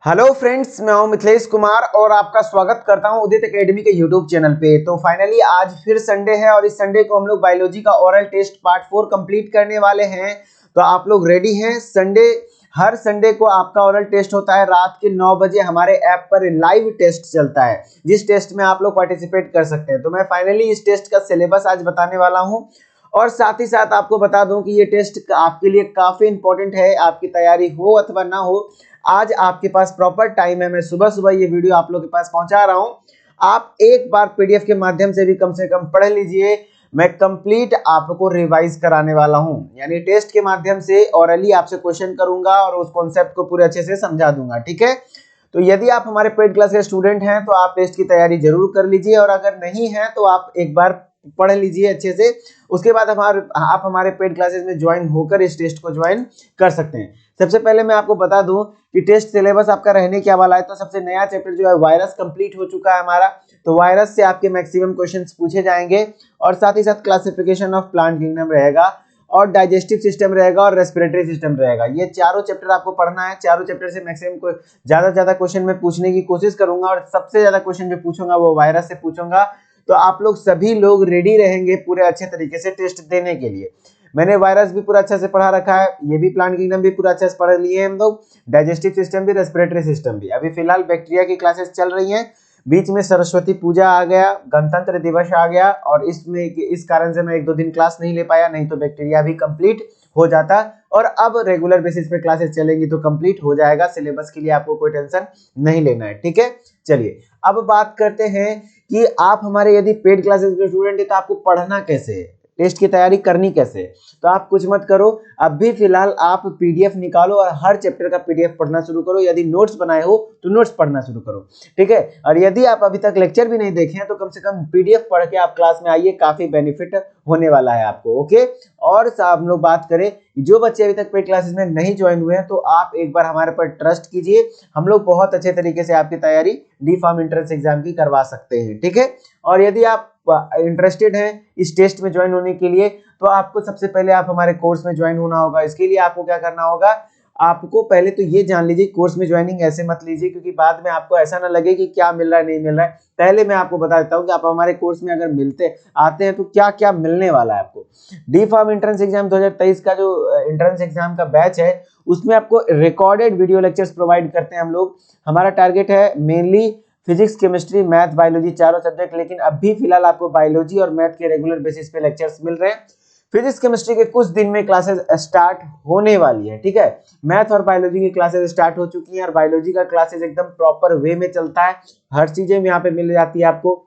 Hello friends, मैं हूं मिथिलेश कुमार और आपका स्वागत करता हूं उदित एकेडमी के यूट्यूब चैनल पे। तो फाइनली आज फिर संडे है और इस संडे को हम लोग बायोलॉजी का ओरल टेस्ट पार्ट 4 कंप्लीट करने वाले हैं। तो आप लोग रेडी हैं? हर संडे को आपका ओरल टेस्ट होता है रात के 9 बजे हमारे ऐप पर लाइव टेस्ट चलता है, जिस टेस्ट में आप लोग पार्टिसिपेट कर सकते हैं। तो मैं फाइनली इस टेस्ट का सिलेबस आज बताने वाला हूँ और साथ ही साथ आपको बता दूं कि ये टेस्ट आपके लिए काफी इंपॉर्टेंट है। आपकी तैयारी हो अथवा ना हो, आज आपके पास प्रॉपर टाइम है। मैं सुबह सुबह ये वीडियो आप लोग के पास पहुंचा रहा हूं। आप एक बार पीडीएफ के माध्यम से भी कम से कम पढ़ लीजिए। मैं कंप्लीट आपको रिवाइज कराने वाला हूं, यानी टेस्ट के माध्यम से ऑरली आपसे क्वेश्चन करूंगा और उस कॉन्सेप्ट को पूरे अच्छे से समझा दूंगा। ठीक है, तो यदि आप हमारे पेड क्लास के स्टूडेंट हैं तो आप टेस्ट की तैयारी जरूर कर लीजिए, और अगर नहीं है तो आप एक बार पढ़ लीजिए अच्छे से। उसके बाद आप हमारे पेड क्लासेस में ज्वाइन होकर इस टेस्ट को ज्वाइन कर सकते हैं। सबसे पहले मैं आपको बता दूं कि टेस्ट सिलेबस आपका रहने क्या वाला है। तो सबसे नया चैप्टर जो है वायरस कंप्लीट हो चुका है हमारा। तो वायरस से आपके मैक्सिमम क्वेश्चंस पूछे जाएंगे, और साथ ही साथ क्लासिफिकेशन ऑफ प्लांट किंगडम रहेगा, और डाइजेस्टिव सिस्टम रहेगा, और रेस्पिरेटरी सिस्टम रहेगा। ये चारों चैप्टर आपको पढ़ना है। चारों चैप्टर से मैक्सिमम को ज्यादा से ज्यादा क्वेश्चन मैं पूछने की कोशिश करूंगा, और सबसे ज्यादा क्वेश्चन जो पूछूंगा वो वायरस से पूछूंगा। तो आप लोग सभी लोग रेडी रहेंगे पूरे अच्छे तरीके से टेस्ट देने के लिए। मैंने वायरस भी पूरा अच्छा से पढ़ा रखा है, ये भी प्लांट किंगडम भी पूरा अच्छे से पढ़ लिए हैं हम लोग, डाइजेस्टिव सिस्टम भी, रेस्पिरेटरी सिस्टम भी। अभी फिलहाल बैक्टीरिया की क्लासेस चल रही हैं, बीच में सरस्वती पूजा आ गया, गणतंत्र दिवस आ गया, और इस कारण से मैं 1-2 दिन क्लास नहीं ले पाया, नहीं तो बैक्टीरिया भी कंप्लीट हो जाता। और अब रेगुलर बेसिस पे क्लासेस चलेंगी तो कंप्लीट हो जाएगा। सिलेबस के लिए आपको कोई टेंशन नहीं लेना है। ठीक है, चलिए अब बात करते हैं कि आप हमारे यदि पेड क्लासेस के स्टूडेंट है तो आपको पढ़ना कैसे है, टेस्ट की तैयारी करनी कैसे है। तो आप कुछ मत करो, अभी फिलहाल आप पीडीएफ निकालो और हर चैप्टर का पीडीएफ पढ़ना शुरू करो। यदि नोट्स बनाए हो तो नोट्स पढ़ना शुरू करो। ठीक है, और यदि आप अभी तक लेक्चर भी नहीं देखे हैं तो कम से कम पीडीएफ पढ़ के आप क्लास में आइए, काफी बेनिफिट होने वाला है आपको। ओके, और हम लोग बात करें, जो बच्चे अभी तक पेड क्लासेस में नहीं ज्वाइन हुए हैं तो आप एक बार हमारे पर ट्रस्ट कीजिए। हम लोग बहुत अच्छे तरीके से आपकी तैयारी डी फार्म एंट्रेंस एग्जाम की करवा सकते हैं। ठीक है, और यदि आप इंटरेस्टेड हैं इस टेस्ट में ज्वाइन होने के लिए तो आपको सबसे पहले आप हमारे कोर्स में ज्वाइन होना होगा। इसके लिए आपको क्या करना होगा, आपको पहले तो ये जान लीजिए, कोर्स में ज्वाइनिंग ऐसे मत लीजिए क्योंकि बाद में आपको ऐसा ना लगे कि क्या मिल रहा है नहीं मिल रहा है। पहले मैं आपको बता देता हूँ कि आप हमारे कोर्स में अगर आते हैं तो क्या क्या मिलने वाला है आपको। डी फार्म एंट्रेंस एग्जाम 2023 का जो एंट्रेंस एग्जाम का बैच है उसमें आपको रिकॉर्डेड वीडियो लेक्चर्स प्रोवाइड करते हैं हम लोग। हमारा टारगेट है mainly physics, chemistry, math, biology चारों सब्जेक्ट, लेकिन अभी फिलहाल आपको बायोलॉजी और मैथ के रेगुलर बेसिस पे लेक्चर्स मिल रहे हैं। फिजिक्स केमिस्ट्री के कुछ दिन में क्लासेस स्टार्ट होने वाली है। ठीक है, मैथ और बायोलॉजी की क्लासेस स्टार्ट हो चुकी हैं, और बायोलॉजी का क्लासेस एकदम प्रॉपर वे में चलता है। हर चीजें यहाँ पे मिल जाती है आपको।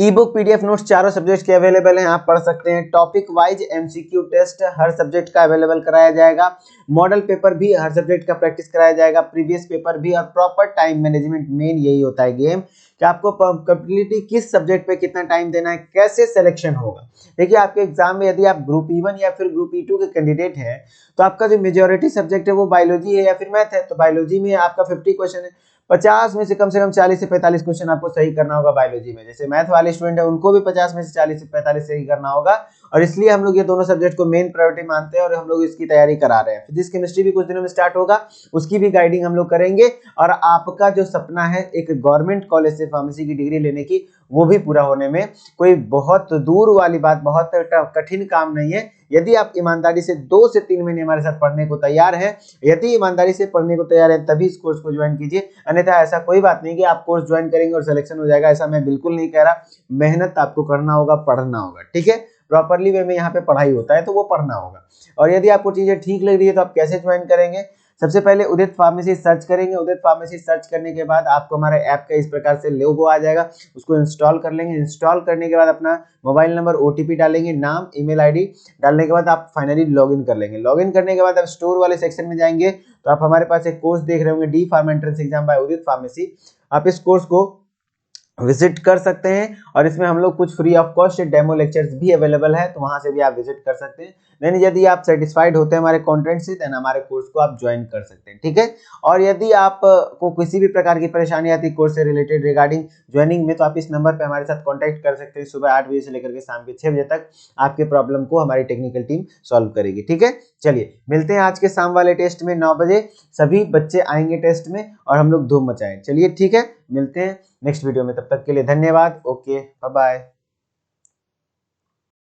ई बुक, पीडीएफ नोट्स चारों सब्जेक्ट के अवेलेबल हैं, आप पढ़ सकते हैं। टॉपिक वाइज एमसीक्यू टेस्ट हर सब्जेक्ट का अवेलेबल कराया जाएगा। मॉडल पेपर भी हर सब्जेक्ट का प्रैक्टिस कराया जाएगा, प्रीवियस पेपर भी, और प्रॉपर टाइम मैनेजमेंट। मेन यही होता है गेम कि आपको कंप्लीटली किस सब्जेक्ट पे कितना टाइम देना है, कैसे सिलेक्शन होगा। देखिए, आपके एग्जाम में यदि आप ग्रुप E1 या फिर ग्रुप E2 के कैंडिडेट हैं तो आपका जो मेजोरिटी सब्जेक्ट है वो बायोलॉजी है या फिर मैथ है। तो बायोलॉजी में आपका 50 क्वेश्चन है, 50 में से कम 40 से 45 क्वेश्चन आपको सही करना होगा बायोलॉजी में। जैसे मैथ वाले स्टूडेंट है उनको भी 50 में से 40 से 45 सही करना होगा, और इसलिए हम लोग ये दोनों सब्जेक्ट को मेन प्रायोरिटी मानते हैं और हम लोग इसकी तैयारी करा रहे हैं। फिजिक्स केमिस्ट्री भी कुछ दिनों में स्टार्ट होगा, उसकी भी गाइडिंग हम लोग करेंगे। और आपका जो सपना है एक गवर्नमेंट कॉलेज से फार्मेसी की डिग्री लेने की, वो भी पूरा होने में कोई बहुत दूर वाली बात, बहुत कठिन काम नहीं है। यदि आप ईमानदारी से 2 से 3 महीने हमारे साथ पढ़ने को तैयार हैं, यदि ईमानदारी से पढ़ने को तैयार है तभी इस कोर्स को ज्वाइन कीजिए। अन्यथा ऐसा कोई बात नहीं कि आप कोर्स ज्वाइन करेंगे और सिलेक्शन हो जाएगा, ऐसा मैं बिल्कुल नहीं कह रहा। मेहनत आपको करना होगा, पढ़ना होगा। ठीक है, प्रॉपरली वे में यहाँ पे पढ़ाई होता है तो वो पढ़ना होगा। और यदि आपको चीजें ठीक लग रही है तो आप कैसे ज्वाइन करेंगे, सबसे पहले उदित फार्मेसी सर्च करेंगे। उदित फार्मेसी सर्च करने के बाद आपको हमारे ऐप का इस प्रकार से लोगो आ जाएगा, उसको इंस्टॉल कर लेंगे। इंस्टॉल करने के बाद अपना मोबाइल नंबर, ओटीपी डालेंगे, नाम, ईमेल आईडी डालने के बाद आप फाइनली लॉगिन कर लेंगे। लॉगिन करने के बाद आप स्टोर वाले सेक्शन में जाएंगे तो आप हमारे पास एक कोर्स देख रहे होंगे, D pharm entrance exam by Udit pharmacy. आप इस कोर्स को विजिट कर सकते हैं। और इसमें हम लोग कुछ free of cost demo lectures भी अवेलेबल है, तो वहां से भी आप विजिट कर सकते हैं। देन यदि आप सेटिस्फाइड होते हैं हमारे कंटेंट से, देन हमारे कोर्स को आप ज्वाइन कर सकते हैं, ठीक है। और यदि आप को किसी भी प्रकार की परेशानी आती है कोर्स से रिलेटेड रिगार्डिंग ज्वाइनिंग में, तो आप इस नंबर पे हमारे साथ कांटेक्ट कर सकते हैं। सुबह 8 बजे से लेकर के शाम के 6 बजे तक आपके प्रॉब्लम को हमारी टेक्निकल टीम सॉल्व करेगी, ठीक है। चलिए मिलते हैं आज के शाम वाले टेस्ट में 9 बजे। सभी बच्चे आएंगे टेस्ट में और हम लोग धूम मचाएं। चलिए ठीक है, मिलते हैं नेक्स्ट वीडियो में, तब तक के लिए धन्यवाद। Okay, bye bye.